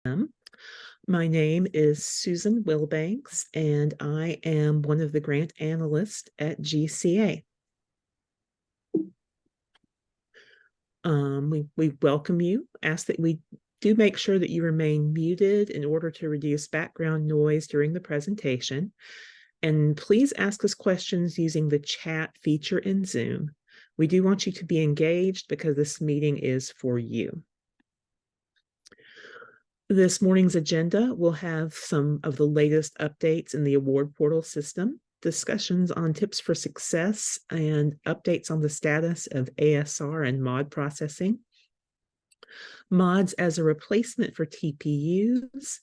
My name is Susan Wilbanks, and I am one of the grant analysts at GCA. We welcome you, ask that we do make sure that you remain muted in order to reduce background noise during the presentation. And please ask us questions using the chat feature in Zoom. We do want you to be engaged because this meeting is for you. This morning's agenda will have some of the latest updates in the award portal system, discussions on tips for success, and updates on the status of ASR and mod processing, mods as a replacement for TPUs,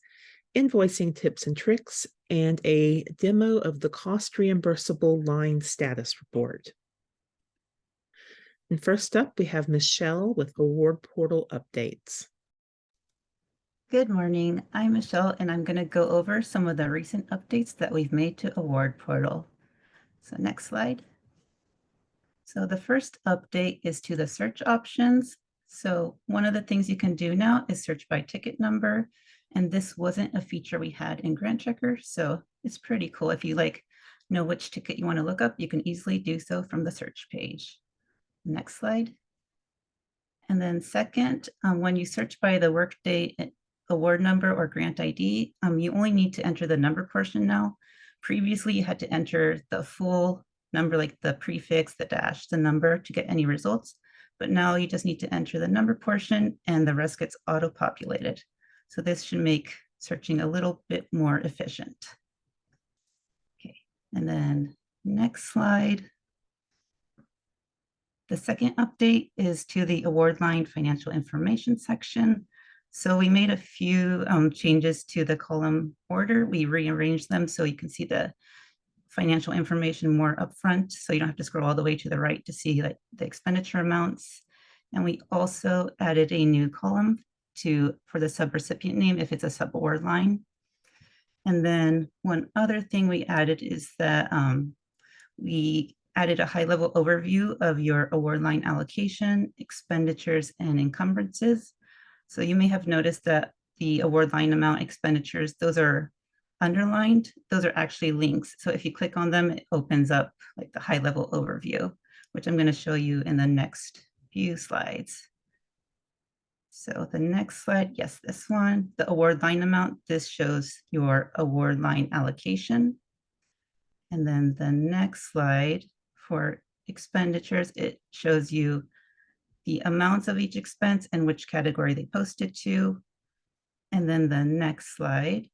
invoicing tips and tricks, and a demo of the cost reimbursable line status report. And first up, we have Michelle with award portal updates. Good morning, I'm Michelle, and I'm going to go over some of the recent updates that we've made to Award Portal. So next slide. So the first update is to the search options. So one of the things you can do now is search by ticket number, and this wasn't a feature we had in Grant Checker, so it's pretty cool. If you know which ticket you want to look up, you can easily do so from the search page. Next slide. And then second, when you search by the workday award number or grant ID, you only need to enter the number portion now. Previously, you had to enter the full number, like the prefix, the dash, the number to get any results. But now you just need to enter the number portion and the rest gets auto-populated. So this should make searching a little bit more efficient. Okay, and then next slide. The second update is to the award line financial information section. So we made a few changes to the column order. We rearranged them so you can see the financial information more upfront, so you don't have to scroll all the way to the right to see the expenditure amounts. And we also added a new column for the subrecipient name if it's a subaward line. And then one other thing we added is that we added a high-level overview of your award line allocation, expenditures, and encumbrances. So you may have noticed that the award line amount expenditures, those are underlined. Those are actually links. So if you click on them, it opens up like the high-level overview, which I'm going to show you in the next few slides. So the next slide, yes, this one, the award line amount, this shows your award line allocation. And then the next slide for expenditures, it shows you the amounts of each expense and which category they posted to. And then the next slide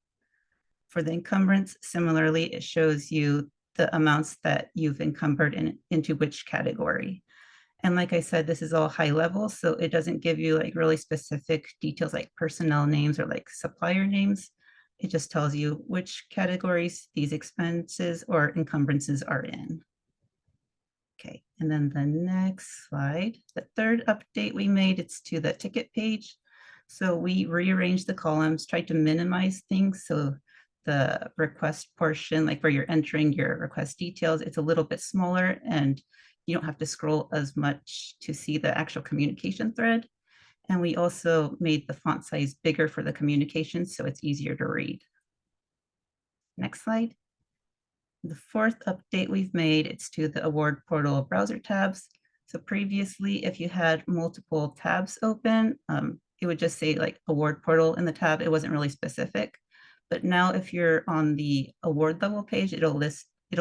for the encumbrance, similarly, it shows you the amounts that you've encumbered into which category. And like I said, this is all high level, so it doesn't give you like really specific details like personnel names or like supplier names. It just tells you which categories these expenses or encumbrances are in. Okay, and then the next slide, the third update we made, it's to the ticket page. So we rearranged the columns, tried to minimize things. So the request portion, like where you're entering your request details, it's a little bit smaller and you don't have to scroll as much to see the actual communication thread. And we also made the font size bigger for the communication so it's easier to read. Next slide. The fourth update we've made, it's to the award portal browser tabs. So previously, if you had multiple tabs open, it would just say like award portal in the tab. It wasn't really specific. But now if you're on the award level page, it'll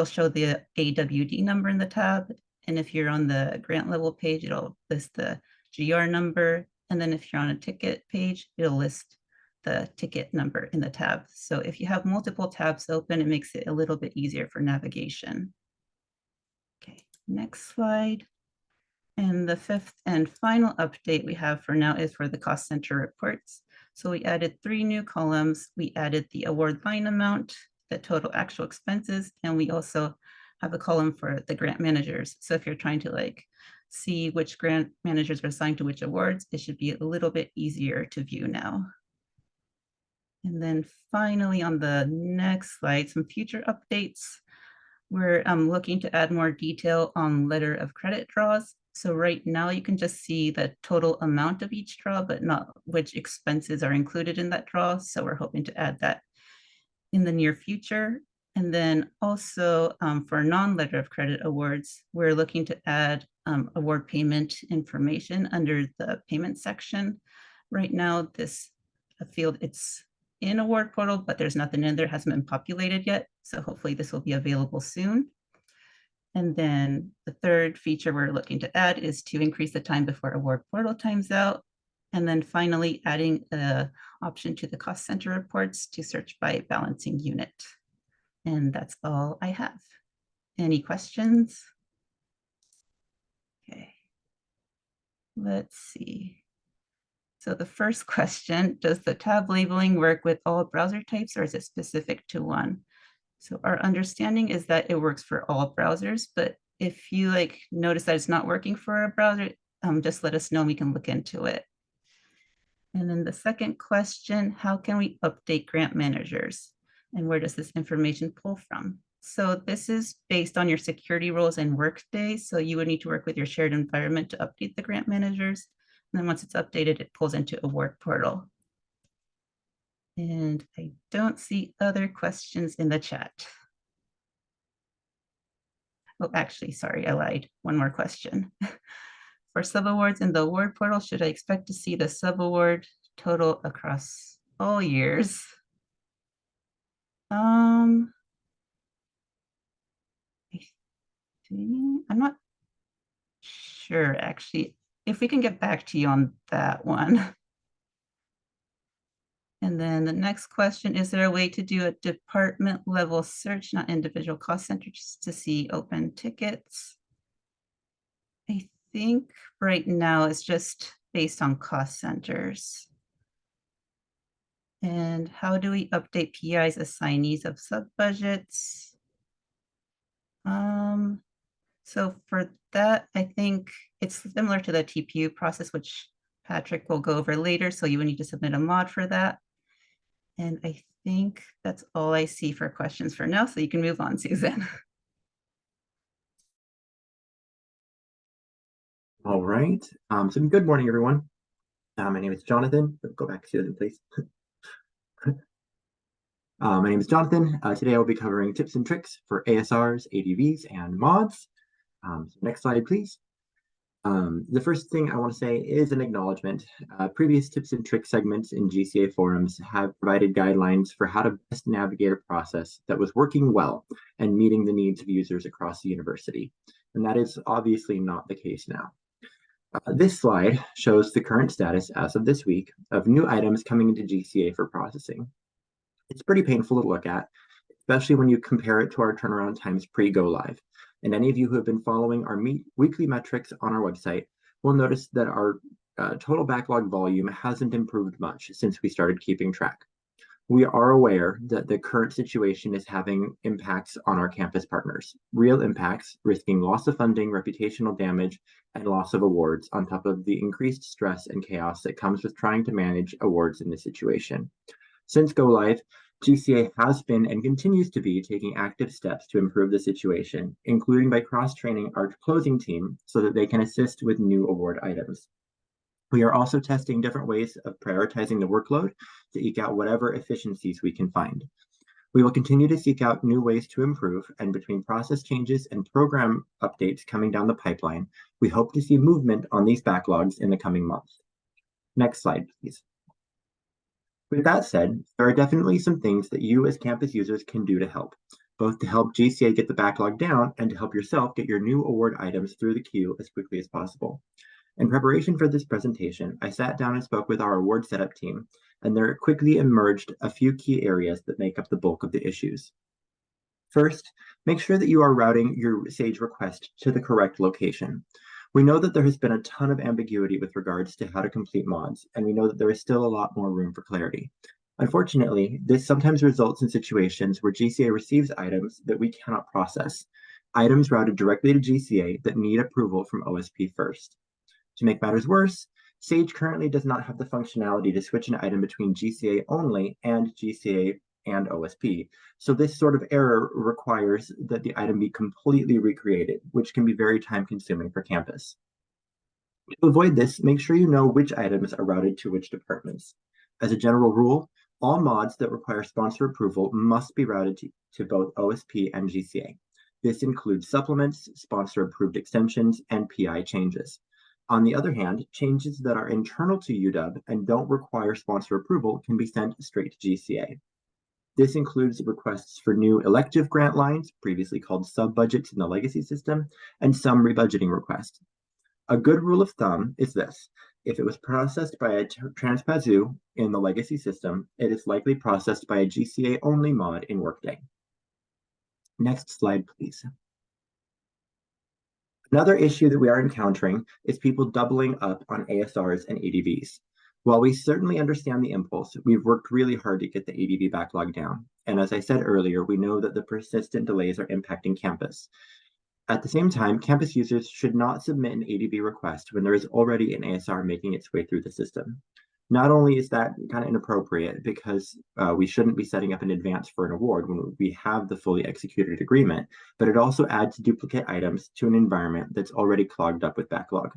show the AWD number in the tab. And if you're on the grant level page, it'll list the GR number. And then if you're on a ticket page, it'll list the ticket number in the tab. So if you have multiple tabs open, it makes it a little bit easier for navigation. Okay, next slide. And the fifth and final update we have for now is for the cost center reports. So we added 3 new columns. We added the award line amount, the total actual expenses, and we also have a column for the grant managers. So if you're trying to see which grant managers are assigned to which awards, it should be a little bit easier to view now. And then finally, on the next slide, some future updates. We're looking to add more detail on letter of credit draws. So right now you can just see the total amount of each draw, but not which expenses are included in that draw. So we're hoping to add that in the near future. And then also for non-letter of credit awards, we're looking to add award payment information under the payment section. Right now, this field, it's in award portal, but there's nothing in there, hasn't been populated yet. So hopefully this will be available soon. And then the third feature we're looking to add is to increase the time before award portal times out. And then finally adding an option to the cost center reports to search by balancing unit. And that's all I have. Any questions? Okay, let's see. So the first question, does the tab labeling work with all browser types or is it specific to one? So our understanding is that it works for all browsers, but if you notice that it's not working for a browser, just let us know, we can look into it. And then the second question, how can we update grant managers? And where does this information pull from? So this is based on your security roles and workday. So you would need to work with your shared environment to update the grant managers. And then once it's updated, it pulls into award portal. And I don't see other questions in the chat. Oh, actually, sorry, I lied. One more question. For subawards in the award portal, should I expect to see the subaward total across all years? I'm not sure, actually. If we can get back to you on that one. And then the next question, is there a way to do a department level search, not individual cost centers, to see open tickets? I think right now it's just based on cost centers. And how do we update PIs assignees of sub-budgets? So for that, I think it's similar to the TPU process, which Patrick will go over later. So you would need to submit a mod for that. And I think that's all I see for questions for now. So you can move on, Susan. All right. So good morning, everyone. My name is Jonathan. Go back, Susan, please. My name is Jonathan. Today I will be covering tips and tricks for ASRs, ADVs, and mods. So next slide, please. The first thing I want to say is an acknowledgement. Previous tips and tricks segments in GCA forums have provided guidelines for how to best navigate a process that was working well and meeting the needs of users across the university. And that is obviously not the case now. This slide shows the current status as of this week of new items coming into GCA for processing. It's pretty painful to look at, especially when you compare it to our turnaround times pre-go live. And any of you who have been following our weekly metrics on our website will notice that our total backlog volume hasn't improved much since we started keeping track. We are aware that the current situation is having impacts on our campus partners, real impacts, risking loss of funding, reputational damage, and loss of awards, on top of the increased stress and chaos that comes with trying to manage awards in this situation. Since go live, GCA has been and continues to be taking active steps to improve the situation, including by cross-training our closing team so that they can assist with new award items. We are also testing different ways of prioritizing the workload to eke out whatever efficiencies we can find. We will continue to seek out new ways to improve, and between process changes and program updates coming down the pipeline, we hope to see movement on these backlogs in the coming months. Next slide, please. With that said, there are definitely some things that you as campus users can do to help, both to help GCA get the backlog down and to help yourself get your new award items through the queue as quickly as possible. In preparation for this presentation, I sat down and spoke with our award setup team, and there quickly emerged a few key areas that make up the bulk of the issues. First, make sure that you are routing your SAGE request to the correct location. We know that there has been a ton of ambiguity with regards to how to complete mods, and we know that there is still a lot more room for clarity. Unfortunately, this sometimes results in situations where GCA receives items that we cannot process, items routed directly to GCA that need approval from OSP first. To make matters worse, SAGE currently does not have the functionality to switch an item between GCA only and GCA and OSP. So this sort of error requires that the item be completely recreated, which can be very time consuming for campus. To avoid this, make sure you know which items are routed to which departments. As a general rule, all mods that require sponsor approval must be routed to both OSP and GCA. This includes supplements, sponsor-approved extensions, and PI changes. On the other hand, changes that are internal to UW and don't require sponsor approval can be sent straight to GCA. This includes requests for new elective grant lines, previously called sub-budgets in the legacy system, and some rebudgeting requests. A good rule of thumb is this: if it was processed by a TransPazoo in the legacy system, it is likely processed by a GCA-only mod in Workday. Next slide, please. Another issue that we are encountering is people doubling up on ASRs and ADVs. While we certainly understand the impulse, we've worked really hard to get the ADV backlog down. And as I said earlier, we know that the persistent delays are impacting campus. At the same time, campus users should not submit an ADV request when there is already an ASR making its way through the system. Not only is that kind of inappropriate because we shouldn't be setting up in advance for an award when we have the fully executed agreement, but it also adds duplicate items to an environment that's already clogged up with backlog.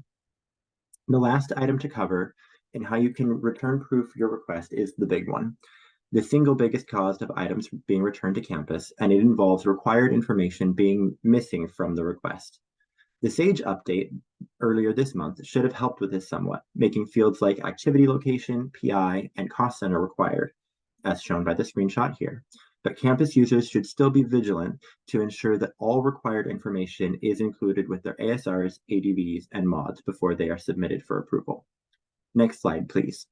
The last item to cover and how you can return proof your request is the big one. The single biggest cause of items being returned to campus, and it involves required information being missing from the request. The SAGE update earlier this month should have helped with this somewhat, making fields like activity location, PI, and cost center required, as shown by the screenshot here. But campus users should still be vigilant to ensure that all required information is included with their ASRs, ADVs, and mods before they are submitted for approval. Next slide, please.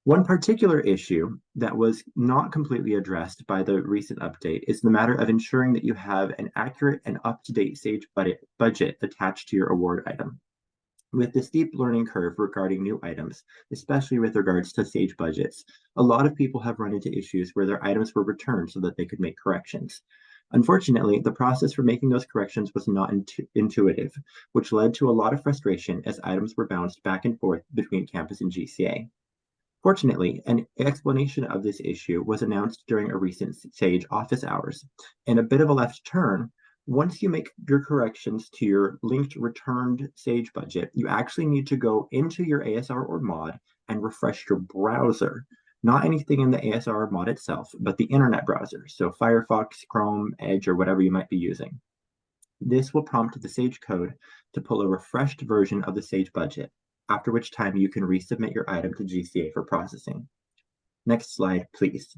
One particular issue that was not completely addressed by the recent update is the matter of ensuring that you have an accurate and up-to-date SAGE budget attached to your award item. With the steep learning curve regarding new items, especially with regards to SAGE budgets, a lot of people have run into issues where their items were returned so that they could make corrections. Unfortunately, the process for making those corrections was not intuitive, which led to a lot of frustration as items were bounced back and forth between campus and GCA. Fortunately, an explanation of this issue was announced during a recent SAGE office hours. In a bit of a left turn, once you make your corrections to your linked returned SAGE budget, you actually need to go into your ASR or mod and refresh your browser. Not anything in the ASR or mod itself, but the internet browser, so Firefox, Chrome, Edge, or whatever you might be using. This will prompt the SAGE code to pull a refreshed version of the SAGE budget, after which time you can resubmit your item to GCA for processing. Next slide, please.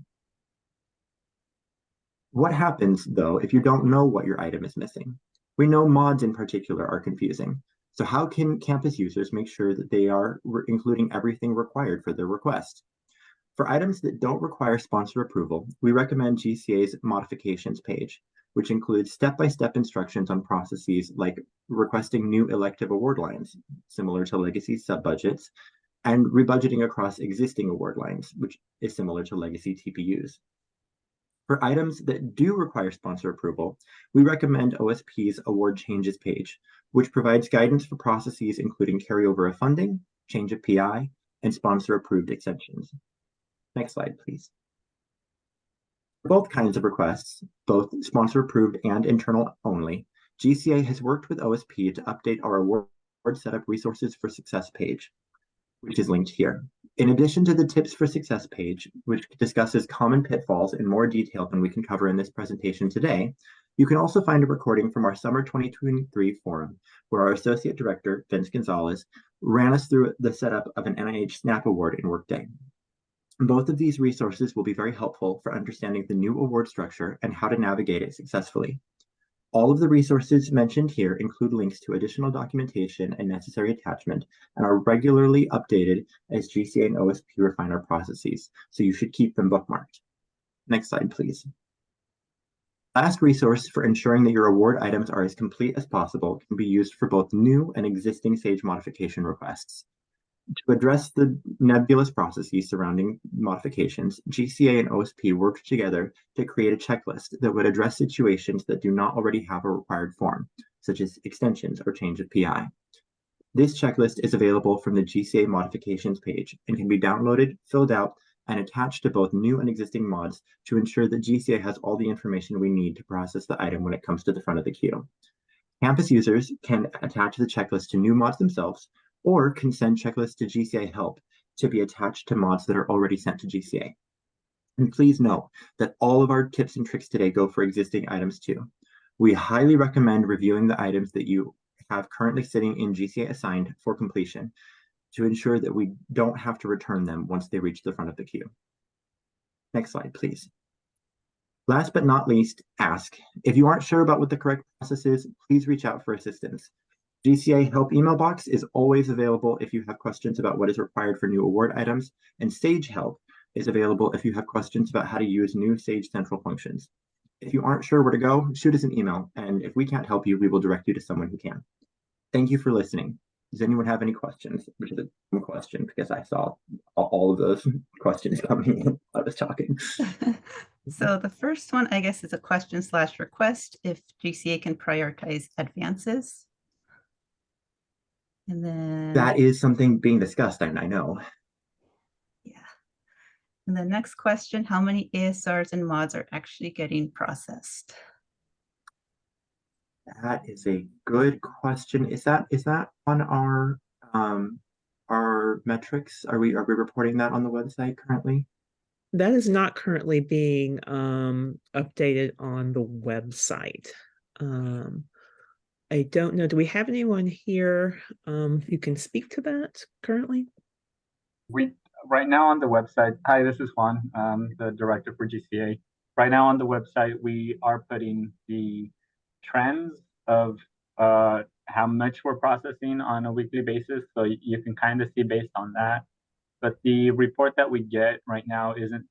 What happens, though, if you don't know what your item is missing? We know mods in particular are confusing. So how can campus users make sure that they are including everything required for their request? For items that don't require sponsor approval, we recommend GCA's modifications page, which includes step-by-step instructions on processes like requesting new elective award lines, similar to legacy sub-budgets, and rebudgeting across existing award lines, which is similar to legacy TPUs. For items that do require sponsor approval, we recommend OSP's award changes page, which provides guidance for processes including carryover of funding, change of PI, and sponsor-approved extensions. Next slide, please. For both kinds of requests, both sponsor-approved and internal only, GCA has worked with OSP to update our award setup resources for success page, which is linked here. In addition to the tips for success page, which discusses common pitfalls in more detail than we can cover in this presentation today, you can also find a recording from our summer 2023 forum, where our Associate Director, Vince Gonzalez, ran us through the setup of an NIH SNAP award in Workday. Both of these resources will be very helpful for understanding the new award structure and how to navigate it successfully. All of the resources mentioned here include links to additional documentation and necessary attachment and are regularly updated as GCA and OSP refine our processes, so you should keep them bookmarked. Next slide, please. Last resource for ensuring that your award items are as complete as possible can be used for both new and existing SAGE modification requests. To address the nebulous processes surrounding modifications, GCA and OSP worked together to create a checklist that would address situations that do not already have a required form, such as extensions or change of PI. This checklist is available from the GCA modifications page and can be downloaded, filled out, and attached to both new and existing mods to ensure that GCA has all the information we need to process the item when it comes to the front of the queue. Campus users can attach the checklist to new mods themselves or can send checklists to GCA help to be attached to mods that are already sent to GCA. And please note that all of our tips and tricks today go for existing items too. We highly recommend reviewing the items that you have currently sitting in GCA assigned for completion to ensure that we don't have to return them once they reach the front of the queue. Next slide, please. Last but not least, ask. If you aren't sure about what the correct process is, please reach out for assistance. GCA Help email box is always available if you have questions about what is required for new award items, and Sage Help is available if you have questions about how to use new Sage Central functions. If you aren't sure where to go, shoot us an email, and if we can't help you, we will direct you to someone who can. Thank you for listening. Does anyone have any questions? Which is a dumb question because I saw all of those questions coming in while I was talking. So the first one, I guess, is a question/request if GCA can prioritize advances. And then That is something being discussed, and I know. yeah. And the next question, how many ASRs and mods are actually getting processed? That is a good question. Is that on our metrics? Are we reporting that on the website currently? That is not currently being updated on the website. I don't know. Do we have anyone here who can speak to that currently? Right now on the website, hi, this is Juan, the director for GCA. Right now on the website, we are putting the trends of how much we're processing on a weekly basis. So you can kind of see based on that. But the report that we get right now isn't,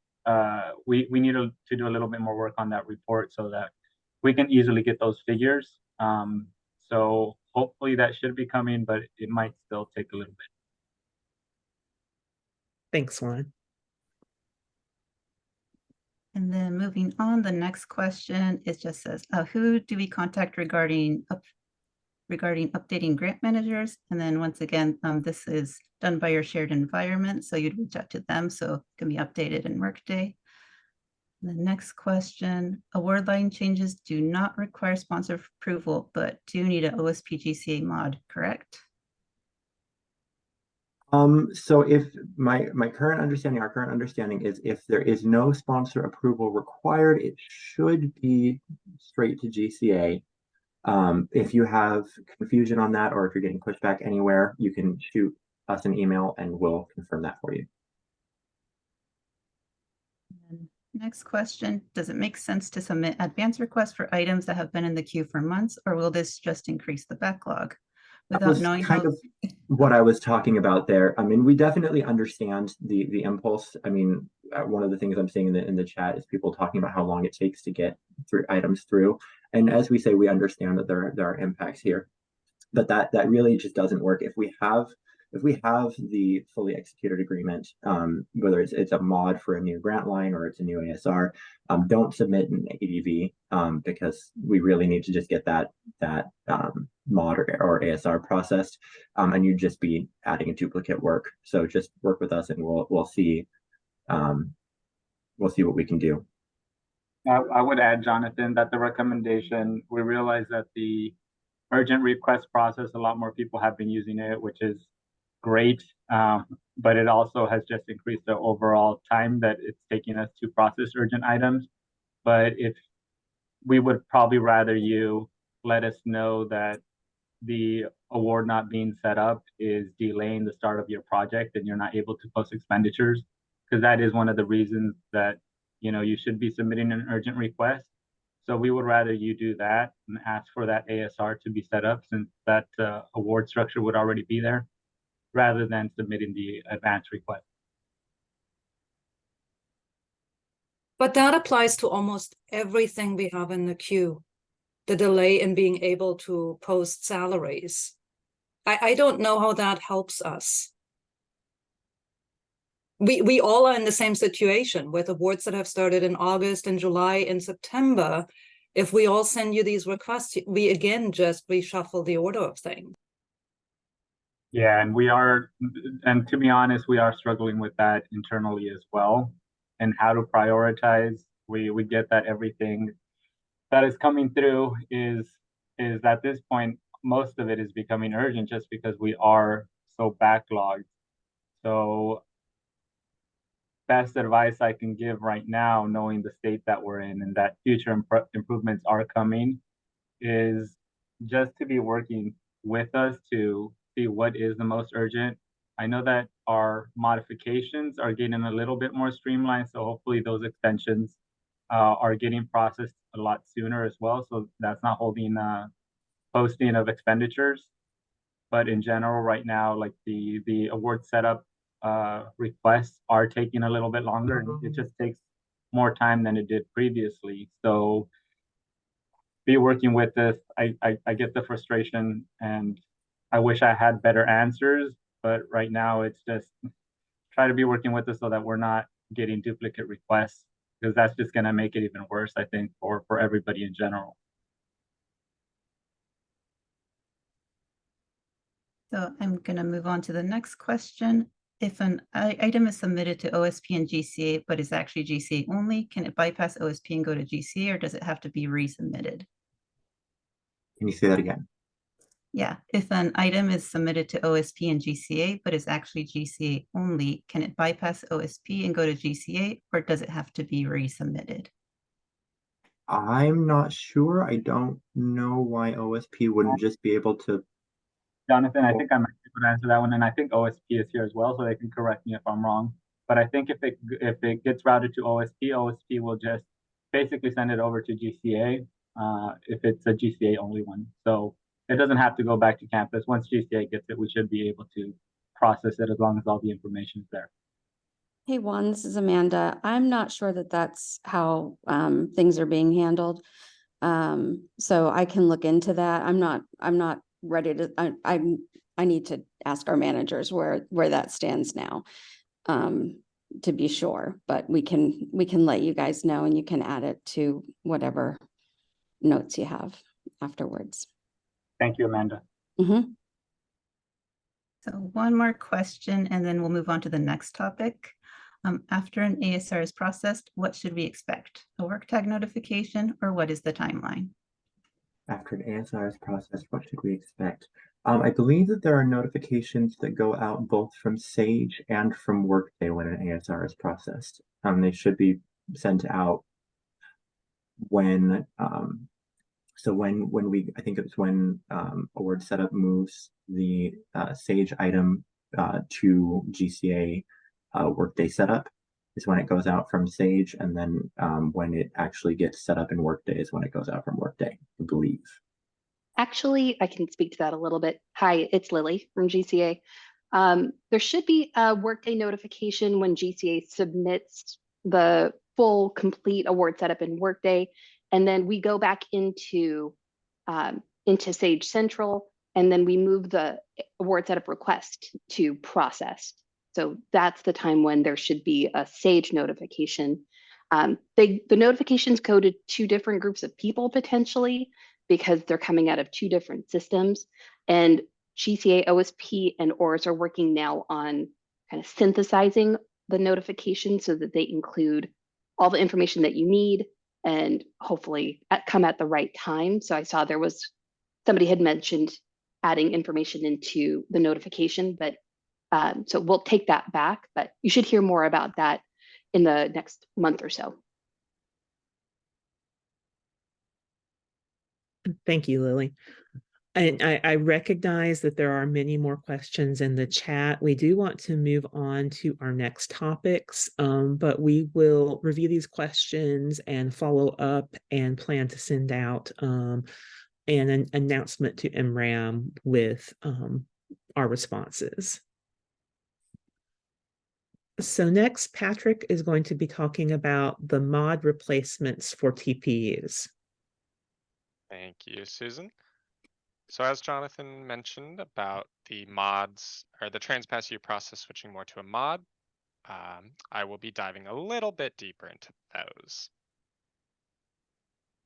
we need to do a little bit more work on that report so that we can easily get those figures. So hopefully that should be coming, but it might still take a little bit. Thanks, Juan. And then moving on, the next question, it just says, who do we contact regarding updating grant managers? And then once again, this is done by your shared environment, so you'd reach out to them so it can be updated in Workday. The next question, award line changes do not require sponsor approval, but do need an OSP GCA mod, correct? So if our current understanding is if there is no sponsor approval required, it should be straight to GCA. If you have confusion on that, or if you're getting pushback anywhere, you can shoot us an email and we'll confirm that for you. Next question, does it make sense to submit advance requests for items that have been in the queue for months, or will this just increase the backlog? Without knowing kind of what I was talking about there. I mean, we definitely understand the impulse. I mean, one of the things I'm seeing in the chat is people talking about how long it takes to get through items through. And as we say, we understand that there are impacts here, but that really just doesn't work. If we have the fully executed agreement, whether it's a mod for a new grant line or it's a new ASR, don't submit an ADV because we really need to just get that mod or ASR processed, and you'd just be adding a duplicate work. So just work with us and we'll see what we can do. I would add, Jonathan, that the recommendation, we realize that the urgent request process, a lot more people have been using it, which is great, but it also has just increased the overall time that it's taking us to process urgent items. But if we would probably rather you let us know that the award not being set up is delaying the start of your project and you're not able to post expenditures, because that is one of the reasons that you should be submitting an urgent request. So we would rather you do that and ask for that ASR to be set up, since that award structure would already be there, rather than submitting the advance request. But that applies to almost everything we have in the queue. The delay in being able to post salaries. I don't know how that helps us. We all are in the same situation with awards that have started in August and July and September. If we all send you these requests, we again just reshuffle the order of things. Yeah, and to be honest, we are struggling with that internally as well, and how to prioritize. We get that everything that is coming through is is at this point, most of it is becoming urgent just because we are so backlogged. So best advice I can give right now, knowing the state that we're in and that future improvements are coming, is just to be working with us to see what is the most urgent. I know that our modifications are getting a little bit more streamlined, so hopefully those extensions are getting processed a lot sooner as well. So that's not holding posting of expenditures. But in general, right now, like the award setup requests are taking a little bit longer, and it just takes more time than it did previously. So be working with this. I get the frustration, and I wish I had better answers, but right now it's just try to be working with us so that we're not getting duplicate requests, because that's just going to make it even worse, I think, for everybody in general. So I'm going to move on to the next question. If an item is submitted to OSP and GCA, but is actually GCA only, can it bypass OSP and go to GCA, or does it have to be resubmitted? Can you say that again? Yeah, if an item is submitted to OSP and GCA, but is actually GCA only, can it bypass OSP and go to GCA, or does it have to be resubmitted? I'm not sure. I don't know why OSP wouldn't just be able to. Jonathan, I think I might be able to answer that one, and I think OSP is here as well, so they can correct me if I'm wrong. But I think if it gets routed to OSP, OSP will just basically send it over to GCA if it's a GCA only one. So it doesn't have to go back to campus. Once GCA gets it, we should be able to process it as long as all the information is there. Hey Juan, this is Amanda. I'm not sure that that's how things are being handled. So I can look into that. I'm not ready to, I need to ask our managers where that stands now, to be sure, but we can let you guys know, and you can add it to whatever notes you have afterwards. Thank you, Amanda. Mm-hmm. So one more question, and then we'll move on to the next topic. After an ASR is processed, what should we expect? A work tag notification, or what is the timeline? After an ASR is processed, what should we expect? I believe that there are notifications that go out both from Sage and from Workday when an ASR is processed. They should be sent out when so when we, I think it was when award setup moves the Sage item to GCA Workday setup is when it goes out from Sage, and then when it actually gets set up in Workday is when it goes out from Workday, I believe. Actually, I can speak to that a little bit. Hi, it's Lily from GCA. There should be a Workday notification when GCA submits the full complete award setup in Workday, and then we go back into Sage Central, and then we move the award setup request to process. So that's the time when there should be a Sage notification. The notifications go to two different groups of people potentially, because they're coming out of two different systems. And GCA, OSP, and ORS are working now on kind of synthesizing the notifications so that they include all the information that you need and hopefully come at the right time. So I saw there was, somebody had mentioned adding information into the notification, but so we'll take that back, but you should hear more about that in the next month or so. Thank you, Lily. And I recognize that there are many more questions in the chat. We do want to move on to our next topics, but we will review these questions and follow up and plan to send out an announcement to MRAM with our responses. So next, Patrick is going to be talking about the mod replacements for TPUs. Thank you, Susan. So as Jonathan mentioned about the mods or the TranspassU process switching more to a mod, I will be diving a little bit deeper into those.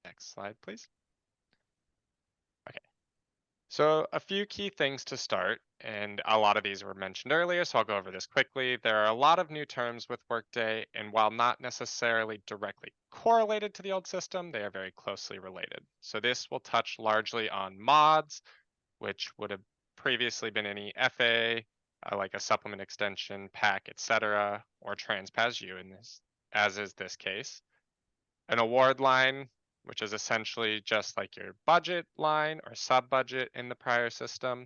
Next slide, please. Okay. So a few key things to start, and a lot of these were mentioned earlier, so I'll go over this quickly. There are a lot of new terms with Workday, and while not necessarily directly correlated to the old system, they are very closely related. So this will touch largely on mods, which would have previously been any FA, like a supplement extension, pack, etc., or TransPasU in this, as is this case. An award line, which is essentially just like your budget line or sub budget in the prior system,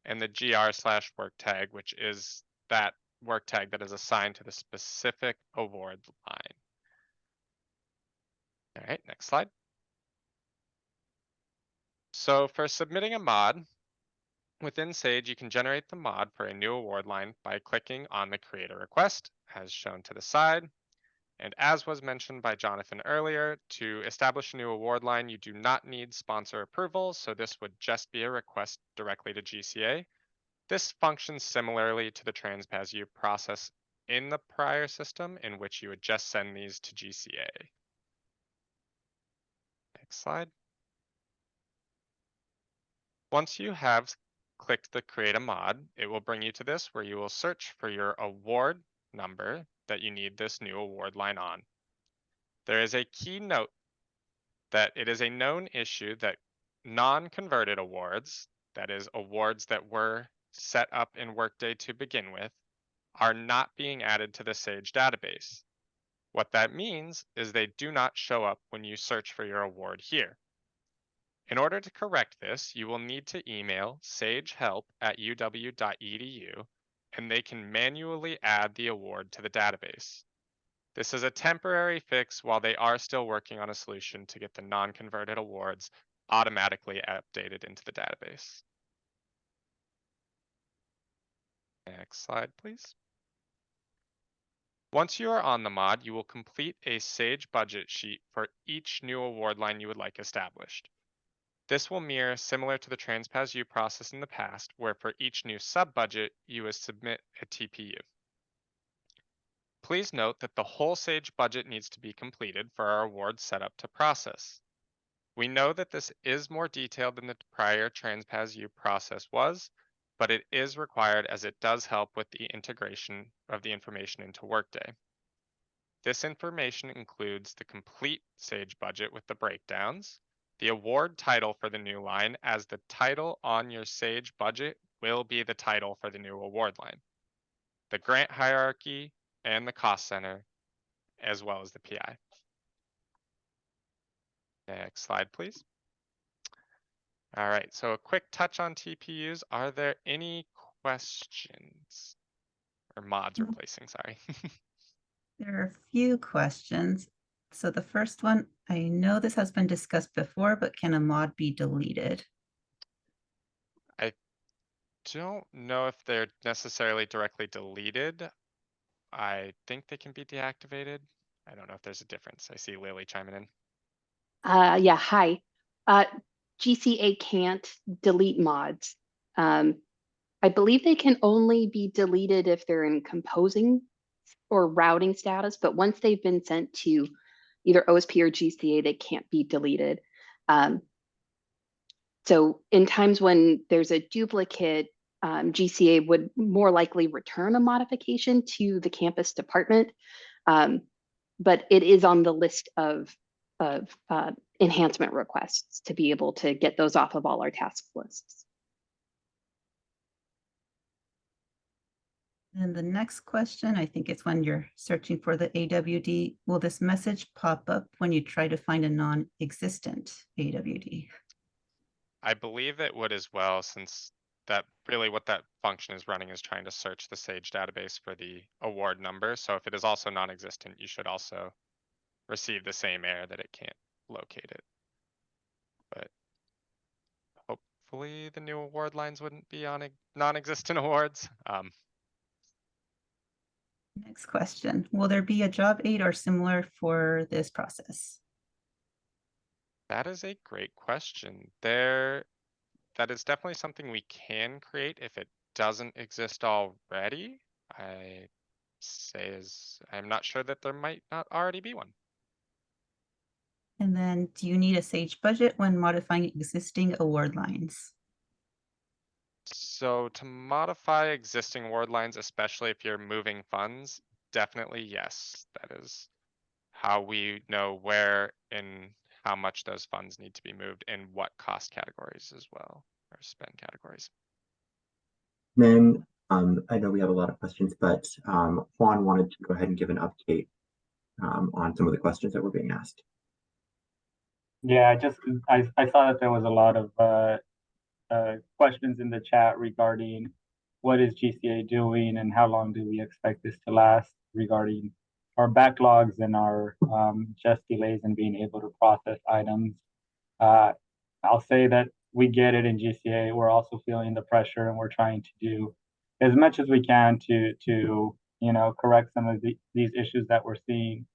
and the GR/work tag, which is that work tag that is assigned to the specific award line. All right, next slide. So for submitting a mod, within Sage, you can generate the mod for a new award line by clicking on the create a request, as shown to the side. And as was mentioned by Jonathan earlier, to establish a new award line, you do not need sponsor approval, so this would just be a request directly to GCA. This functions similarly to the TransPasU process in the prior system, in which you would just send these to GCA. Next slide. Once you have clicked the create a mod, it will bring you to this where you will search for your award number that you need this new award line on. There is a key note that it is a known issue that non-converted awards, that is awards that were set up in Workday to begin with, are not being added to the Sage database. What that means is they do not show up when you search for your award here. In order to correct this, you will need to email sagehelp@uw.edu, and they can manually add the award to the database. This is a temporary fix while they are still working on a solution to get the non-converted awards automatically updated into the database. Next slide, please. Once you are on the mod, you will complete a Sage budget sheet for each new award line you would like established. This will mirror similar to the TransPasU process in the past, where for each new sub-budget, you would submit a TPU. Please note that the whole Sage budget needs to be completed for our award setup to process. We know that this is more detailed than the prior TransPasU process was, but it is required as it does help with the integration of the information into Workday. This information includes the complete Sage budget with the breakdowns, the award title for the new line, as the title on your Sage budget will be the title for the new award line, the grant hierarchy, and the cost center, as well as the PI. Next slide, please. All right, so a quick touch on TPUs. Are there any questions? Or mods replacing, sorry. There are a few questions. So the first one, I know this has been discussed before, but can a mod be deleted? I don't know if they're necessarily directly deleted. I think they can be deactivated. I don't know if there's a difference. I see Lily chiming in. Yeah, hi. GCA can't delete mods. I believe they can only be deleted if they're in composing or routing status, but once they've been sent to either OSP or GCA, they can't be deleted. So in times when there's a duplicate, GCA would more likely return a modification to the campus department, but it is on the list of enhancement requests to be able to get those off of all our task lists. And the next question, I think it's when you're searching for the AWD, will this message pop up when you try to find a non-existent AWD? I believe it would as well, since that really what that function is running is trying to search the Sage database for the award number. So if it is also non-existent, you should also receive the same error that it can't locate it. But hopefully the new award lines wouldn't be on non-existent awards. Next question, will there be a job aid or similar for this process? That is a great question. That is definitely something we can create if it doesn't exist already. I'm not sure that there might not already be one. And then do you need a Sage budget when modifying existing award lines? So to modify existing award lines, especially if you're moving funds, definitely yes. That is how we know where and how much those funds need to be moved in what cost categories as well, or spend categories. Then I know we have a lot of questions, but Juan wanted to go ahead and give an update on some of the questions that were being asked. Yeah, I saw that there was a lot of questions in the chat regarding what is GCA doing and how long do we expect this to last regarding our backlogs and our just delays in being able to process items. I'll say that we get it in GCA. We're also feeling the pressure, and we're trying to do as much as we can to correct some of these issues that we're seeing.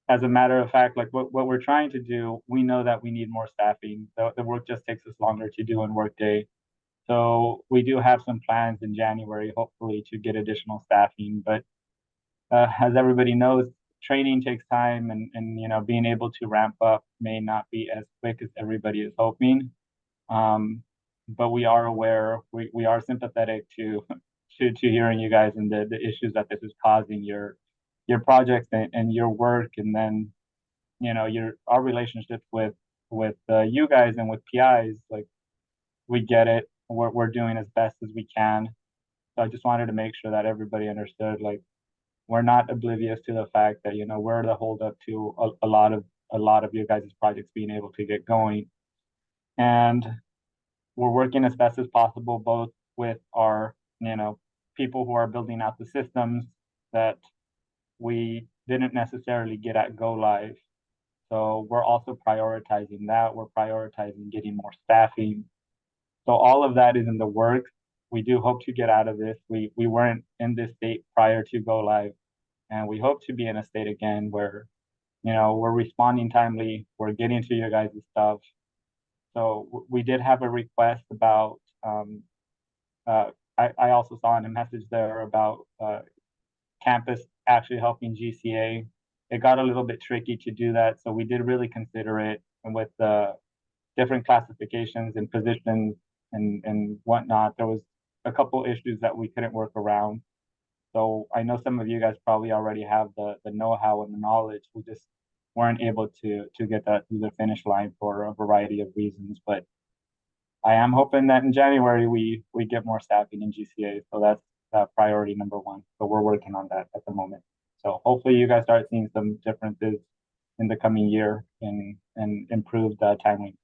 As a matter of fact, like what we're trying to do, we know that we need more staffing. The work just takes us longer to do in Workday. So we do have some plans in January, hopefully, to get additional staffing. But as everybody knows, training takes time, and being able to ramp up may not be as quick as everybody is hoping. But we are aware, we are sympathetic to hearing you guys and the issues that this is causing your projects and your work, and then our relationships with you guys and with PIs. Like, we get it. We're doing as best as we can. So I just wanted to make sure that everybody understood, like, we're not oblivious to the fact that we're the holdup to a lot of your guys' projects being able to get going, and we're working as best as possible, both with our people who are building out the systems that we didn't necessarily get at go live. So we're also prioritizing that. We're prioritizing getting more staffing. So all of that is in the works. We do hope to get out of this. We weren't in this state prior to go live, and we hope to be in a state again where we're responding timely. We're getting to your guys' stuff. So we did have a request about. I also saw in a message there about campus actually helping GCA. It got a little bit tricky to do that, so we did really consider it, and with the different classifications and positions and whatnot, there was a couple issues that we couldn't work around. So I know some of you guys probably already have the know-how and the knowledge. We just weren't able to get that through the finish line for a variety of reasons. But I am hoping that in January we get more staffing in GCA. So that's priority number one. So we're working on that at the moment. So hopefully you guys start seeing some differences in the coming year and improved timeline.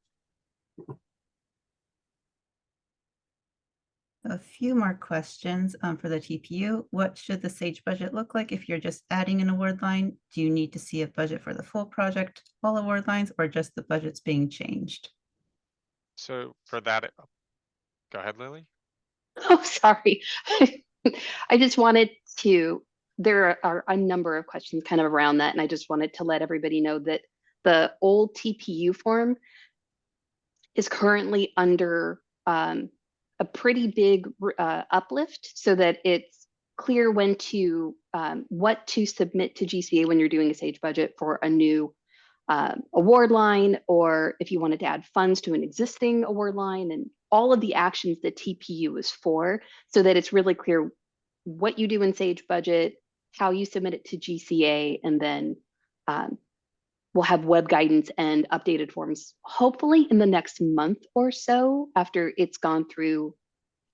A few more questions for the TPU. What should the SAGE budget look like if you're just adding an award line? Do you need to see a budget for the full project, all award lines, or just the budgets being changed? So for that, go ahead, Lily. Oh, sorry. I just wanted to, there are a number of questions kind of around that, and I just wanted to let everybody know that the old TPU form is currently under a pretty big uplift, so that it's clear when to what to submit to GCA when you're doing a SAGE budget for a new award line, or if you wanted to add funds to an existing award line, and all of the actions that TPU is for, so that it's really clear what you do in SAGE budget, how you submit it to GCA, and then we'll have web guidance and updated forms, hopefully in the next month or so, after it's gone through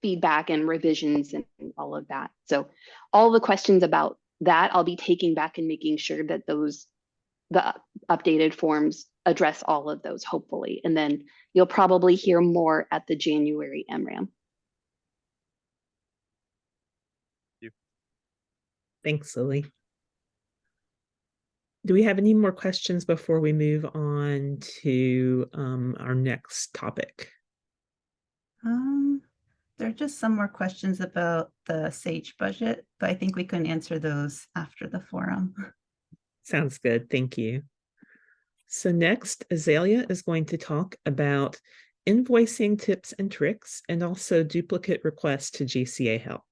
feedback and revisions and all of that. So all the questions about that, I'll be taking back and making sure that the updated forms address all of those, hopefully. And then you'll probably hear more at the January MRAM. Thanks, Lily. Do we have any more questions before we move on to our next topic? There are just some more questions about the SAGE budget, but I think we can answer those after the forum. Sounds good. Thank you. So next, Azalea is going to talk about invoicing tips and tricks, and also duplicate requests to GCA help.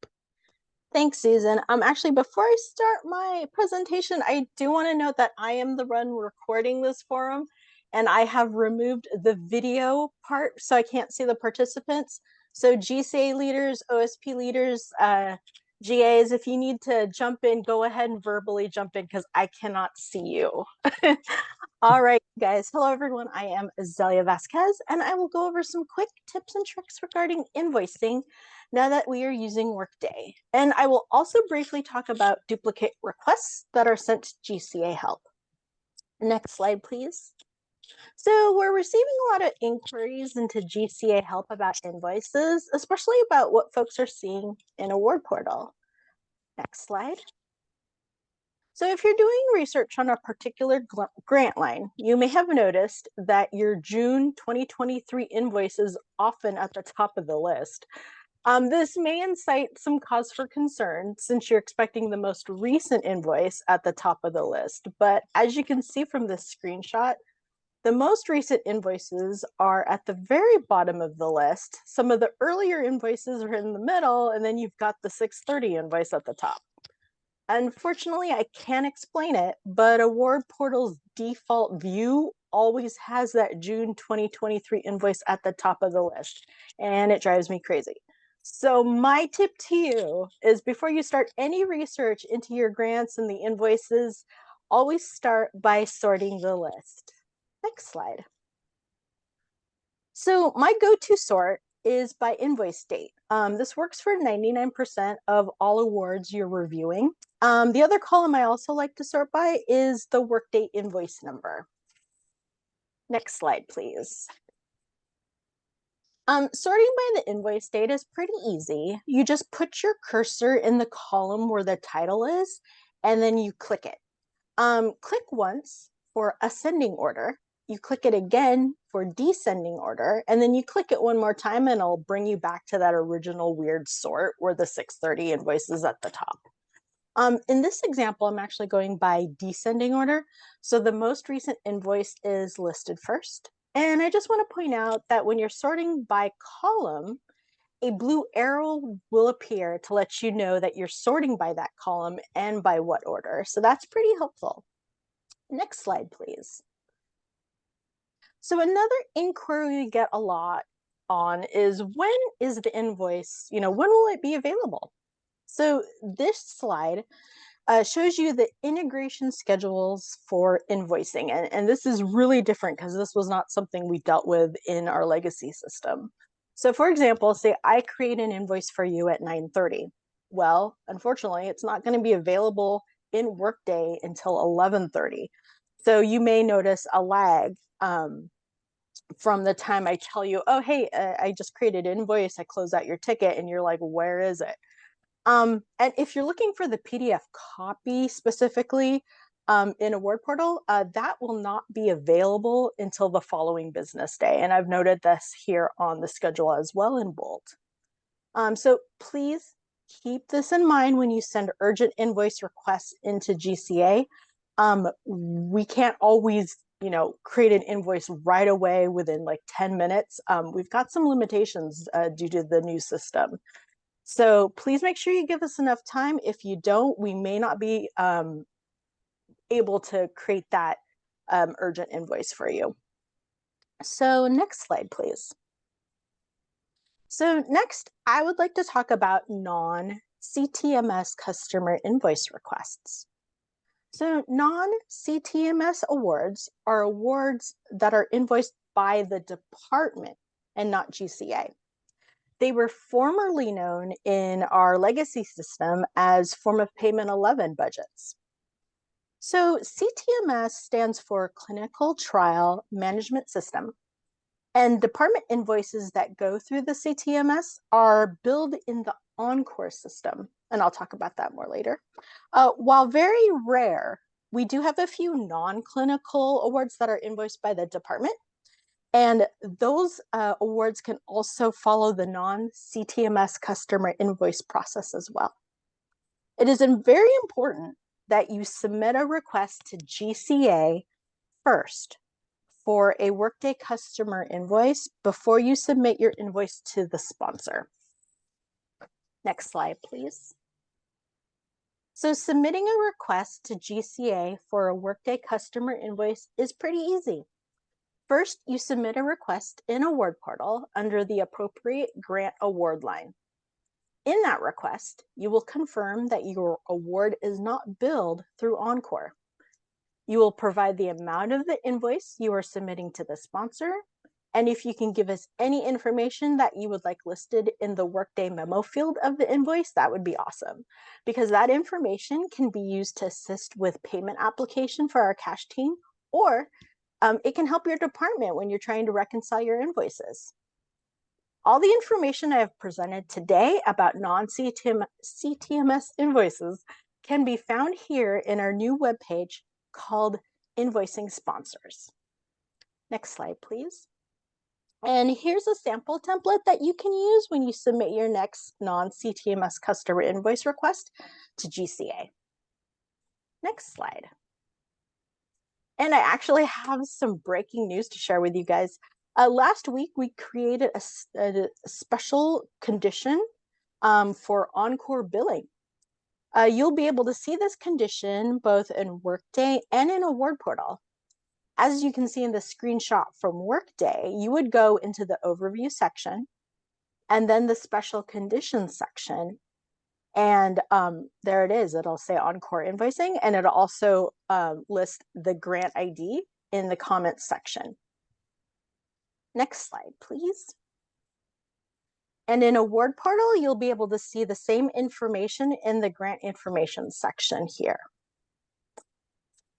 Thanks, Susan. Actually, before I start my presentation, I do want to note that I am the one recording this forum. and I have removed the video part so I can't see the participants. So GCA leaders, OSP leaders, GAs, if you need to jump in, go ahead and verbally jump in because I cannot see you. All right, guys. Hello, everyone. I am Azelia Vasquez, and I will go over some quick tips and tricks regarding invoicing now that we are using Workday. And I will also briefly talk about duplicate requests that are sent to GCA Help. Next slide, please. So we're receiving a lot of inquiries into GCA Help about invoices, especially about what folks are seeing in Award Portal. Next slide. So if you're doing research on a particular grant line, you may have noticed that your June 2023 invoice is often at the top of the list. This may incite some cause for concern since you're expecting the most recent invoice at the top of the list. But as you can see from this screenshot, the most recent invoices are at the very bottom of the list. Some of the earlier invoices are in the middle, and then you've got the 630 invoice at the top. Unfortunately, I can't explain it, but Award Portal's default view always has that June 2023 invoice at the top of the list, and it drives me crazy. So my tip to you is before you start any research into your grants and the invoices, always start by sorting the list. Next slide. So my go-to sort is by invoice date. This works for 99% of all awards you're reviewing. The other column I also like to sort by is the workday invoice number. Next slide, please. Sorting by the invoice date is pretty easy. You just put your cursor in the column where the title is, and then you click it. Click once for ascending order. You click it again for descending order, and then you click it one more time and it'll bring you back to that original weird sort where the 630 invoice is at the top. In this example, I'm actually going by descending order. So the most recent invoice is listed first. And I just want to point out that when you're sorting by column, a blue arrow will appear to let you know that you're sorting by that column and by what order. So that's pretty helpful. Next slide, please. So another inquiry we get a lot on is when is the invoice, when will it be available? So this slide shows you the integration schedules for invoicing. And this is really different because this was not something we dealt with in our legacy system. So for example, say I create an invoice for you at 9:30. Well, unfortunately, it's not going to be available in Workday until 11:30. So you may notice a lag from the time I tell you, oh, hey, I just created an invoice, I close out your ticket, and you're like, where is it? And if you're looking for the PDF copy specifically in Award Portal, that will not be available until the following business day. And I've noted this here on the schedule as well in bold. So please keep this in mind when you send urgent invoice requests into GCA. We can't always create an invoice right away within like 10 minutes. We've got some limitations due to the new system. So please make sure you give us enough time. If you don't, we may not be able to create that urgent invoice for you. So next slide, please. So next, I would like to talk about non-CTMS customer invoice requests. So non-CTMS awards are awards that are invoiced by the department and not GCA. They were formerly known in our legacy system as Form of Payment 11 budgets. So CTMS stands for Clinical Trial Management System, and department invoices that go through the CTMS are billed in the Encore system, and I'll talk about that more later. While very rare, we do have a few non-clinical awards that are invoiced by the department, and those awards can also follow the non-CTMS customer invoice process as well. It is very important that you submit a request to GCA first for a Workday customer invoice before you submit your invoice to the sponsor. Next slide, please. So submitting a request to GCA for a Workday customer invoice is pretty easy. First, you submit a request in Award Portal under the appropriate grant award line. In that request, you will confirm that your award is not billed through Encore. You will provide the amount of the invoice you are submitting to the sponsor, and if you can give us any information that you would like listed in the Workday memo field of the invoice, that would be awesome, because that information can be used to assist with payment application for our cash team, or it can help your department when you're trying to reconcile your invoices. All the information I have presented today about non-CTMS invoices can be found here in our new webpage called Invoicing Sponsors. Next slide, please. And here's a sample template that you can use when you submit your next non-CTMS customer invoice request to GCA. Next slide. And I actually have some breaking news to share with you guys. Last week, we created a special condition for Encore billing. You'll be able to see this condition both in Workday and in Award Portal. As you can see in the screenshot from Workday, you would go into the overview section and then the special conditions section. And there it is. It'll say Encore Invoicing, and it'll also list the grant ID in the comments section. Next slide, please. And in Award Portal, you'll be able to see the same information in the grant information section here.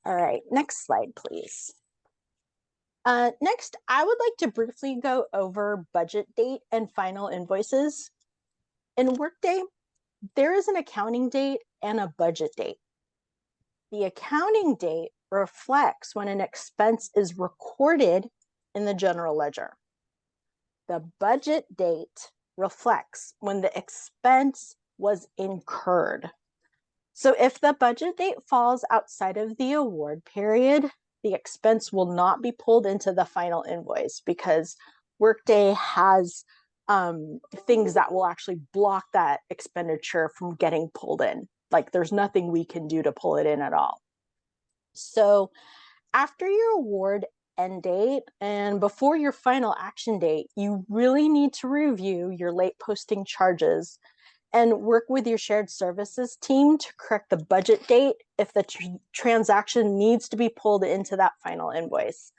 All right, next slide, please. Next, I would like to briefly go over budget date and final invoices. In Workday, there is an accounting date and a budget date. The accounting date reflects when an expense is recorded in the general ledger. The budget date reflects when the expense was incurred. So if the budget date falls outside of the award period, the expense will not be pulled into the final invoice because Workday has things that will actually block that expenditure from getting pulled in. Like there's nothing we can do to pull it in at all. So after your award end date and before your final action date, you really need to review your late posting charges and work with your shared services team to correct the budget date if the transaction needs to be pulled into that final invoice.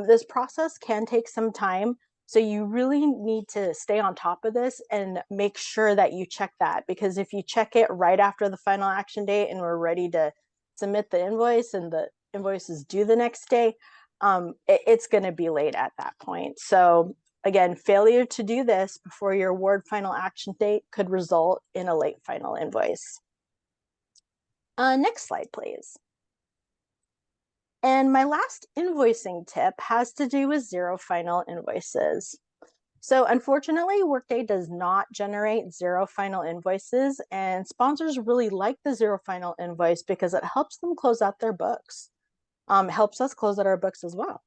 This process can take some time, so you really need to stay on top of this and make sure that you check that, because if you check it right after the final action date and we're ready to submit the invoice and the invoice is due the next day, it's going to be late at that point. So again, failure to do this before your award final action date could result in a late final invoice. Next slide, please. And my last invoicing tip has to do with zero final invoices. So unfortunately, Workday does not generate zero final invoices, and sponsors really like the zero final invoice because it helps them close out their books. Helps us close out our books as well.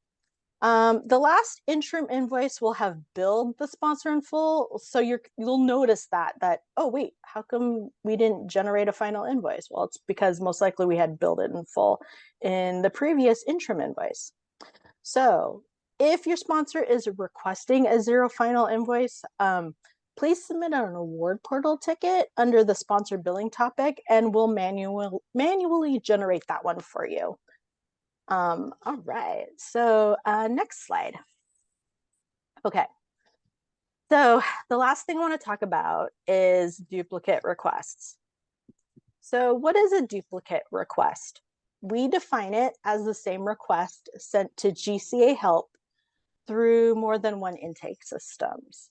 The last interim invoice will have billed the sponsor in full. So you'll notice that, oh wait, how come we didn't generate a final invoice? Well, it's because most likely we had billed it in full in the previous interim invoice. So if your sponsor is requesting a zero final invoice, please submit an award portal ticket under the sponsor billing topic and we'll manually generate that one for you. All right, so next slide. Okay, so the last thing I want to talk about is duplicate requests. So what is a duplicate request? We define it as the same request sent to GCA Help through more than one intake systems.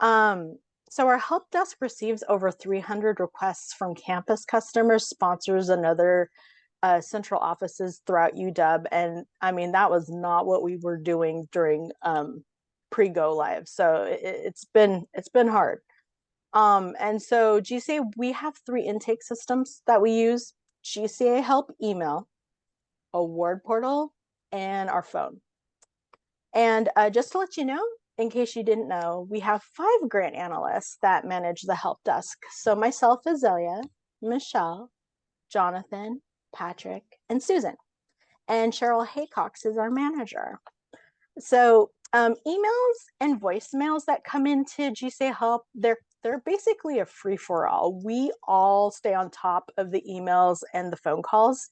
So our help desk receives over 300 requests from campus customers, sponsors, and other central offices throughout UW. And I mean, that was not what we were doing during pre-go live. So it's been hard. And so GCA, we have 3 intake systems that we use: GCA Help email, Award Portal, and our phone. And just to let you know, in case you didn't know, we have 5 grant analysts that manage the help desk. So myself, Azalea, Michelle, Jonathan, Patrick, and Susan. And Cheryl Haycox is our manager. So emails and voicemails that come into GCA Help, they're basically a free-for-all. We all stay on top of the emails and the phone calls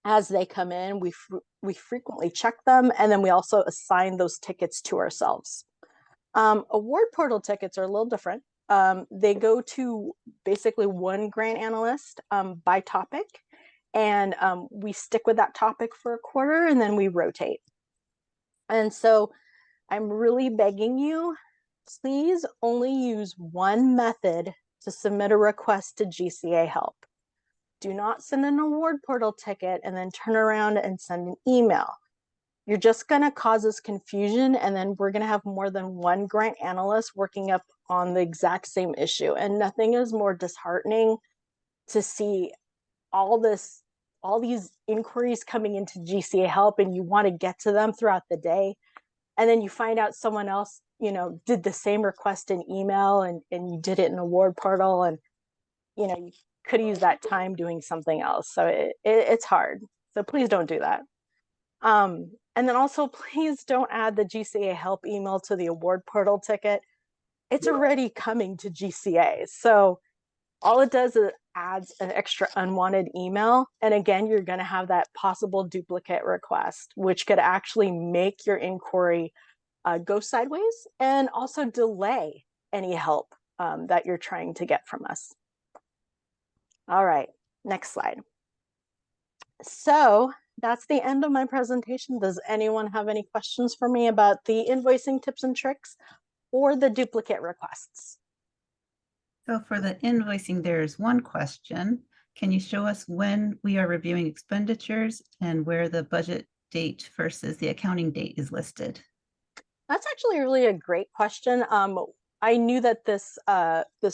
as they come in. We frequently check them, and then we also assign those tickets to ourselves. Award portal tickets are a little different. They go to basically one grant analyst by topic, and we stick with that topic for a quarter, and then we rotate. And so I'm really begging you, please only use one method to submit a request to GCA Help. Do not send an award portal ticket and then turn around and send an email. You're just going to cause us confusion, and then we're going to have more than one grant analyst working up on the exact same issue. And nothing is more disheartening to see all these inquiries coming into GCA Help, and you want to get to them throughout the day. And then you find out someone else, did the same request in email, and you did it in award portal, and, you could use that time doing something else. So it's hard. So please don't do that. And then also, please don't add the GCA Help email to the award portal ticket. It's already coming to GCA. So all it does is adds an extra unwanted email. And again, you're going to have that possible duplicate request, which could actually make your inquiry go sideways and also delay any help that you're trying to get from us. All right, next slide. So that's the end of my presentation. Does anyone have any questions for me about the invoicing tips and tricks or the duplicate requests? So for the invoicing, there's one question. Can you show us when we are reviewing expenditures and where the budget date versus the accounting date is listed? That's actually really a great question. I knew that this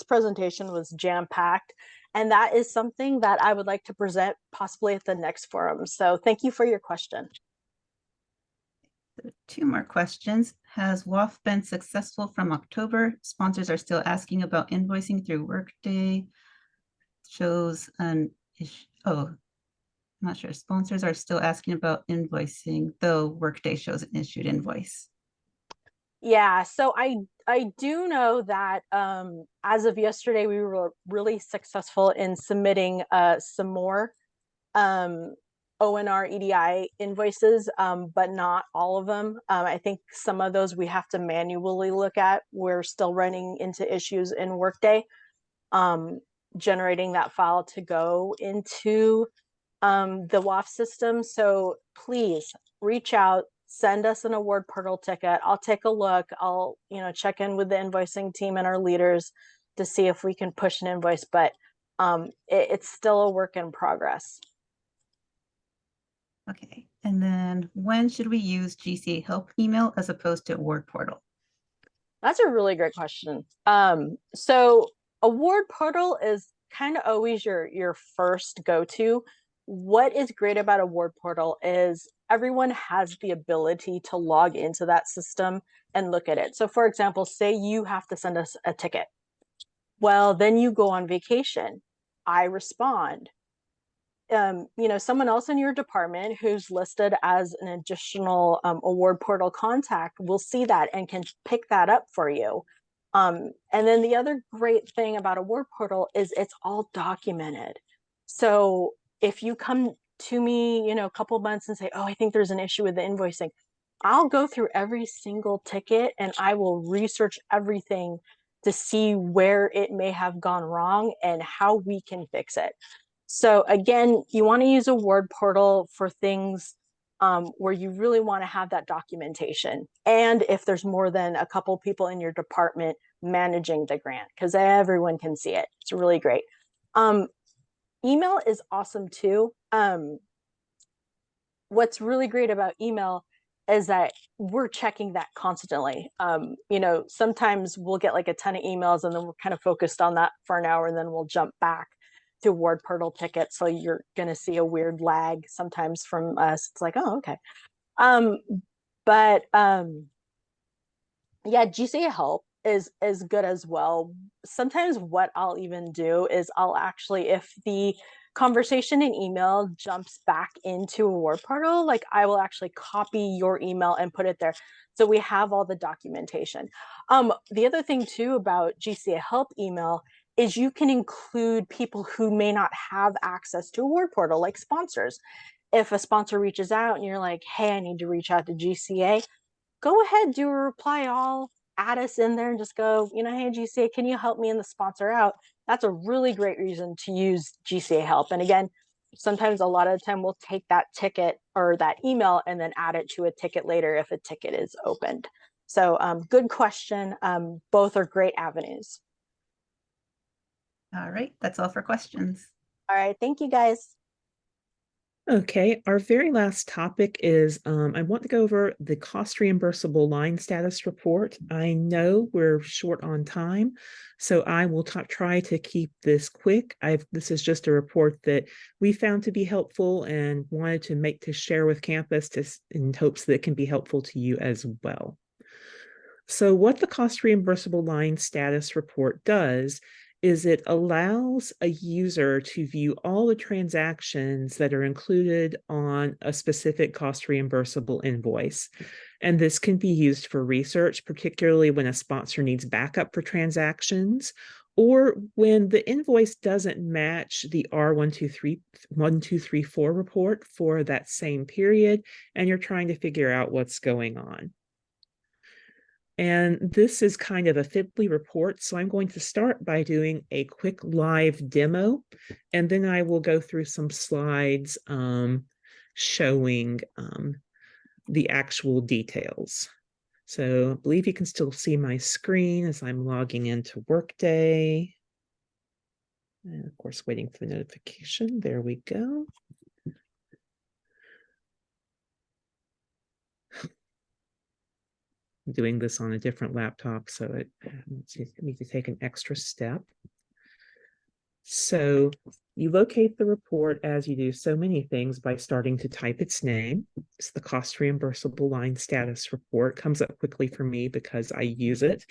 presentation was jam-packed, and that is something that I would like to present possibly at the next forum. So thank you for your question. Two more questions. Has WAF been successful from October? Sponsors are still asking about invoicing through Workday. Shows an issue. Oh, I'm not sure. Sponsors are still asking about invoicing, though Workday shows an issued invoice. Yeah, so I do know that as of yesterday, we were really successful in submitting some more ONR EDI invoices, but not all of them. I think some of those we have to manually look at. We're still running into issues in Workday, generating that file to go into the WAF system. So please reach out, send us an award portal ticket. I'll take a look. I'll check in with the invoicing team and our leaders to see if we can push an invoice, but it's still a work in progress. Okay, and then when should we use GCA Help email as opposed to award portal? That's a really great question. So award portal is kind of always your first go-to. What is great about award portal is everyone has the ability to log into that system and look at it. So for example, say you have to send us a ticket. Well, then you go on vacation. I respond. Someone else in your department who's listed as an additional award portal contact will see that and can pick that up for you. And then the other great thing about award portal is it's all documented. So if you come to me, a couple of months and say, oh, I think there's an issue with the invoicing, I'll go through every single ticket and I will research everything to see where it may have gone wrong and how we can fix it. So again, you want to use award portal for things where you really want to have that documentation. And if there's more than a couple people in your department managing the grant, because everyone can see it. It's really great. Email is awesome too. What's really great about email is that we're checking that constantly. Sometimes we'll get like a ton of emails and then we're kind of focused on that for an hour and then we'll jump back to award portal tickets. So you're going to see a weird lag sometimes from us. It's like, oh, okay. Yeah, GCA Help is good as well. Sometimes what I'll even do is I'll actually, if the conversation in email jumps back into award portal, like I will actually copy your email and put it there. So we have all the documentation. The other thing too about GCA help email is you can include people who may not have access to award portal, like sponsors. If a sponsor reaches out and you're like, hey, I need to reach out to GCA, go ahead, do a reply all, add us in there and just go, hey, GCA, can you help me and the sponsor out? That's a really great reason to use GCA help. And again, sometimes a lot of the time we'll take that ticket or that email and then add it to a ticket later if a ticket is opened. So good question. Both are great avenues. All right, that's all for questions. All right, thank you guys. Okay, our very last topic is I want to go over the cost reimbursable line status report. I know we're short on time, so I will try to keep this quick. This is just a report that we found to be helpful and wanted to share with campus in hopes that it can be helpful to you as well. So what the cost reimbursable line status report does is it allows a user to view all the transactions that are included on a specific cost reimbursable invoice. And this can be used for research, particularly when a sponsor needs backup for transactions, or when the invoice doesn't match the R1234 report for that same period, and you're trying to figure out what's going on. And this is kind of a fiddly report, so I'm going to start by doing a quick live demo, and then I will go through some slides showing the actual details. So I believe you can still see my screen as I'm logging into Workday. And of course, waiting for the notification. There we go. Doing this on a different laptop, so I need to take an extra step. So you locate the report as you do so many things by starting to type its name. It's the cost reimbursable line status report. Comes up quickly for me because I use it,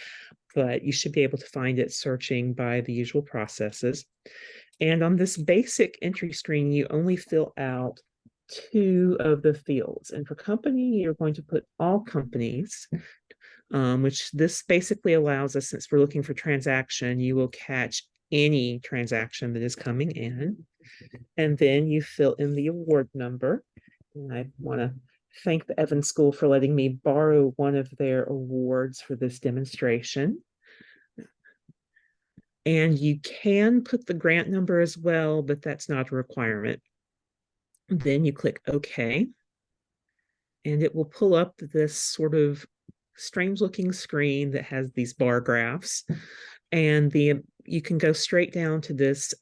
but you should be able to find it searching by the usual processes. And on this basic entry screen, you only fill out 2 of the fields. And for company, you're going to put all companies, which this basically allows us, since we're looking for transaction, you will catch any transaction that is coming in. And then you fill in the award number. And I want to thank the Evans School for letting me borrow one of their awards for this demonstration. And you can put the grant number as well, but that's not a requirement. Then you click OK. And it will pull up this sort of strange looking screen that has these bar graphs. And you can go straight down to this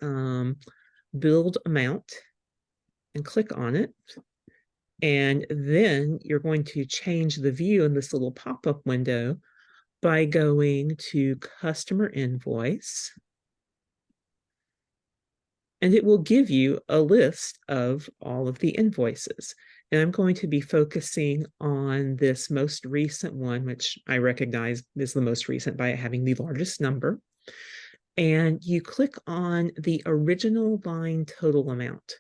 build amount and click on it. And then you're going to change the view in this little pop-up window by going to customer invoice. And it will give you a list of all of the invoices. And I'm going to be focusing on this most recent one, which I recognize is the most recent by having the largest number. And you click on the original line total amount,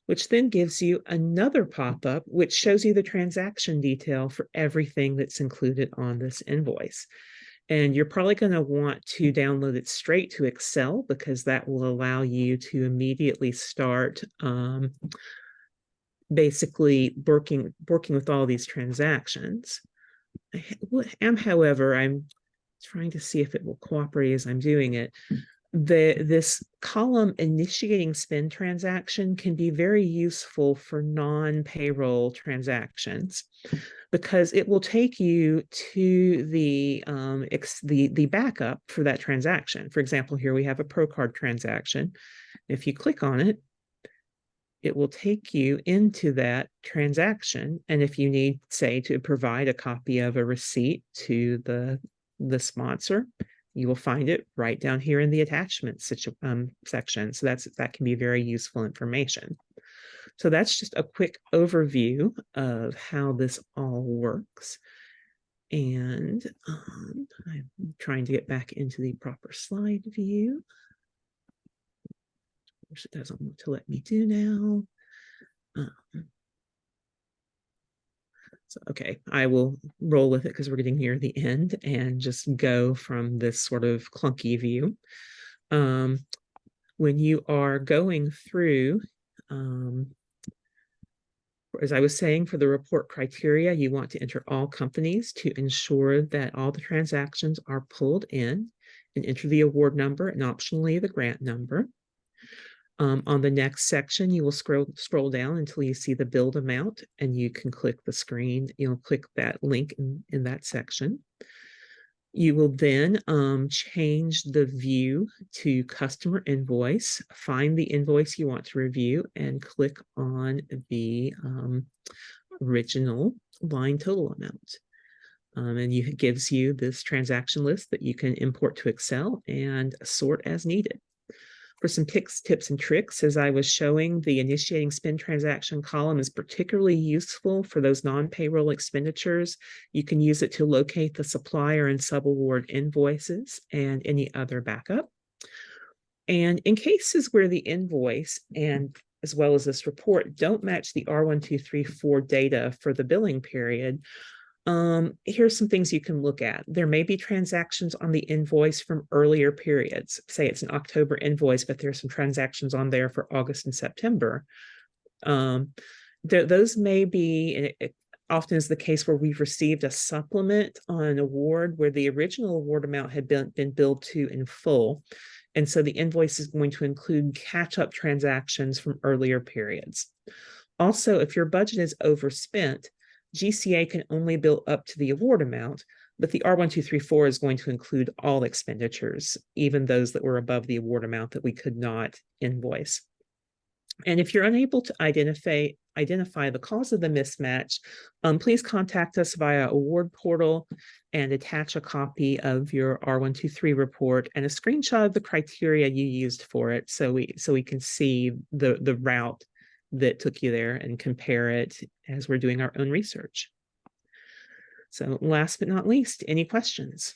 which then gives you another pop-up, which shows you the transaction detail for everything that's included on this invoice. And you're probably going to want to download it straight to Excel, because that will allow you to immediately start basically working with all these transactions. However, I'm trying to see if it will cooperate as I'm doing it. This column initiating spend transaction can be very useful for non-payroll transactions, because it will take you to the backup for that transaction. For example, here we have a ProCard transaction. If you click on it, it will take you into that transaction. And if you need, say, to provide a copy of a receipt to the sponsor, you will find it right down here in the attachment section. So that can be very useful information. So that's just a quick overview of how this all works. And I'm trying to get back into the proper slide view. which it doesn't want to let me do now. So, okay, I will roll with it because we're getting near the end and just go from this sort of clunky view. When you are going through, as I was saying, for the report criteria, you want to enter all companies to ensure that all the transactions are pulled in, and enter the award number and optionally the grant number. On the next section, you will scroll down until you see the billed amount, and you can click the screen. You'll click that link in that section. You will then change the view to customer invoice, find the invoice you want to review, and click on the original line total amount. And it gives you this transaction list that you can import to Excel and sort as needed. For some tips and tricks, as I was showing, the initiating spend transaction column is particularly useful for those non-payroll expenditures. You can use it to locate the supplier and subaward invoices and any other backup. And in cases where the invoice and as well as this report don't match the R1234 data for the billing period, here's some things you can look at. There may be transactions on the invoice from earlier periods. Say it's an October invoice, but there's some transactions on there for August and September. Those may be, and it often is the case where we've received a supplement on an award where the original award amount had been billed to in full. And so the invoice is going to include catch-up transactions from earlier periods. Also, if your budget is overspent, GCA can only bill up to the award amount, but the R1234 is going to include all expenditures, even those that were above the award amount that we could not invoice. And if you're unable to identify the cause of the mismatch, please contact us via award portal and attach a copy of your R123 report and a screenshot of the criteria you used for it, so we can see the route that took you there and compare it as we're doing our own research. So last but not least, any questions?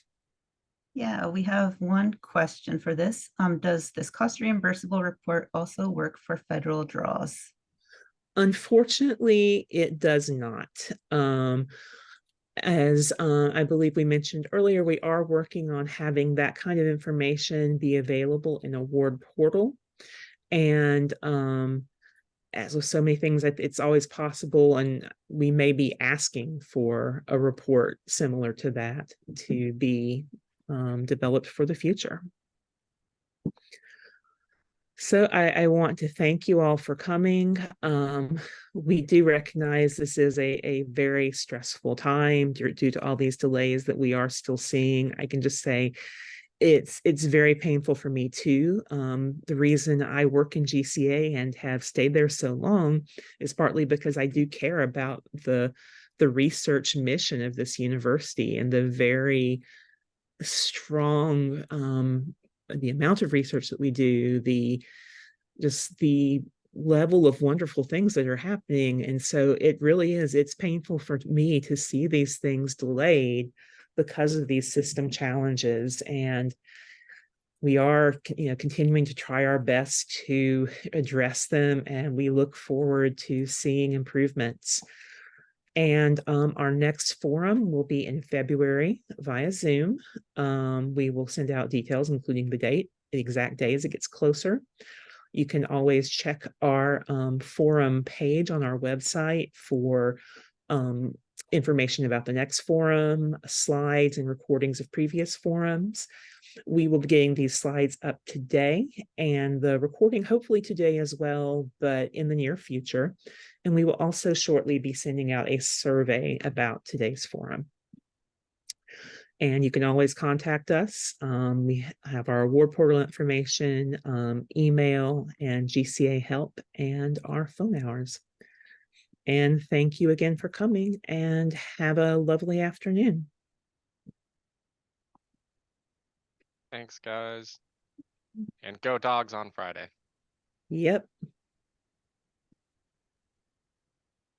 Yeah, we have one question for this. Does this cost reimbursable report also work for federal draws? Unfortunately, it does not. As I believe we mentioned earlier, we are working on having that kind of information be available in award portal. And as with so many things, it's always possible, and we may be asking for a report similar to that to be developed for the future. So I want to thank you all for coming. We do recognize this is a very stressful time due to all these delays that we are still seeing. I can just say it's very painful for me too. The reason I work in GCA and have stayed there so long is partly because I do care about the research mission of this university and the very strong the amount of research that we do, just the level of wonderful things that are happening. And so it really is, it's painful for me to see these things delayed because of these system challenges. And we are, continuing to try our best to address them, and we look forward to seeing improvements. And our next forum will be in February via Zoom. We will send out details, including the exact day as it gets closer. You can always check our forum page on our website for information about the next forum, slides and recordings of previous forums. We will be getting these slides up today and the recording hopefully today as well, but in the near future. And we will also shortly be sending out a survey about today's forum. And you can always contact us. We have our award portal information, email, and GCA help, and our phone hours. And thank you again for coming, and have a lovely afternoon. Thanks, guys. And go Dogs on Friday. Yep.